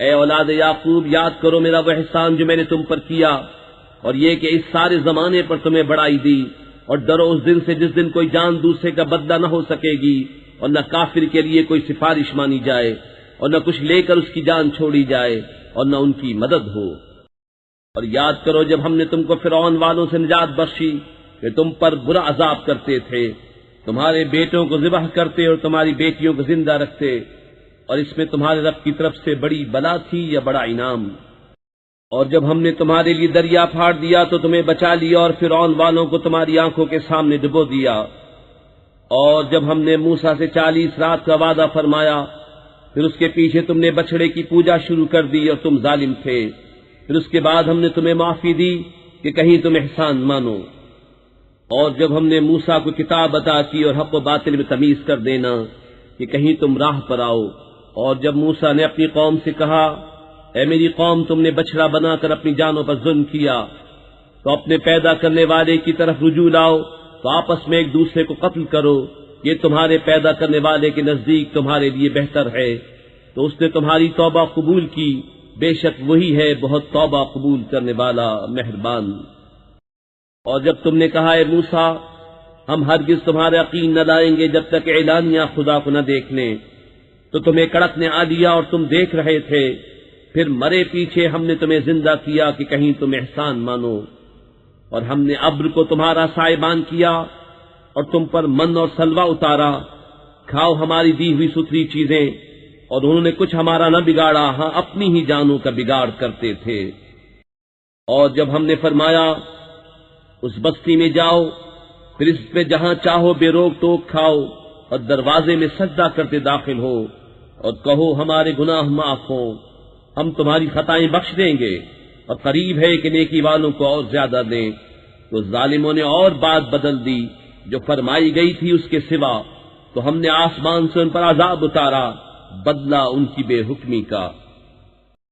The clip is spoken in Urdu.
اے اولاد یعقوب، یاد کرو میرا وہ احسان جو میں نے تم پر کیا، اور یہ کہ اس سارے زمانے پر تمہیں بڑائی دی، اور ڈرو اس دن سے جس دن کوئی جان دوسرے کا بدلہ نہ ہو سکے گی، اور نہ کافر کے لیے کوئی سفارش مانی جائے، اور نہ کچھ لے کر اس کی جان چھوڑی جائے، اور نہ ان کی مدد ہو۔ اور یاد کرو جب ہم نے تم کو فرعون والوں سے نجات بخشی کہ تم پر برا عذاب کرتے تھے، تمہارے بیٹوں کو ذبح کرتے اور تمہاری بیٹیوں کو زندہ رکھتے، اور اس میں تمہارے رب کی طرف سے بڑی بلا تھی یا بڑا انعام۔ اور جب ہم نے تمہارے لیے دریا پھاڑ دیا تو تمہیں بچا لیا، اور فرعون والوں کو تمہاری آنکھوں کے سامنے ڈبو دیا۔ اور جب ہم نے موسیٰ سے 40 رات کا وعدہ فرمایا، پھر اس کے پیچھے تم نے بچڑے کی پوجا شروع کر دی اور تم ظالم تھے، پھر اس کے بعد ہم نے تمہیں معافی دی کہ کہیں تم احسان مانو۔ اور جب ہم نے موسیٰ کو کتاب عطا کی اور حق و باطل میں تمیز کر دینا کہ کہیں تم راہ پر آؤ، اور جب موسیٰ نے اپنی قوم سے کہا، اے میری قوم، تم نے بچڑا بنا کر اپنی جانوں پر ظلم کیا، تو اپنے پیدا کرنے والے کی طرف رجوع لاؤ، تو آپس میں ایک دوسرے کو قتل کرو، یہ تمہارے پیدا کرنے والے کے نزدیک تمہارے لیے بہتر ہے۔ تو اس نے تمہاری توبہ قبول کی، بے شک وہی ہے بہت توبہ قبول کرنے والا مہربان۔ اور جب تم نے کہا، اے موسیٰ، ہم ہرگز تمہارا یقین نہ لائیں گے جب تک اعلانیہ خدا کو نہ دیکھ لیں، تو تمہیں کڑک نے آ لیا اور تم دیکھ رہے تھے، پھر مرے پیچھے ہم نے تمہیں زندہ کیا کہ کہیں تم احسان مانو۔ اور ہم نے ابر کو تمہارا سائبان کیا اور تم پر من اور سلوہ اتارا، کھاؤ ہماری دی ہوئی ستھری چیزیں، اور انہوں نے کچھ ہمارا نہ بگاڑا، ہاں اپنی ہی جانوں کا بگاڑ کرتے تھے۔ اور جب ہم نے فرمایا اس بستی میں جاؤ، پھر اس پہ جہاں چاہو بے روک ٹوک کھاؤ، اور دروازے میں سجدہ کرتے داخل ہو، اور کہو ہمارے گناہ معاف ہوں، ہم تمہاری خطائیں بخش دیں گے، اور قریب ہے کہ نیکی والوں کو اور زیادہ دیں۔ تو ظالموں نے اور بات بدل دی جو فرمائی گئی تھی اس کے سوا، تو ہم نے آسمان سے ان پر عذاب اتارا، بدلہ ان کی بے حکمی کا۔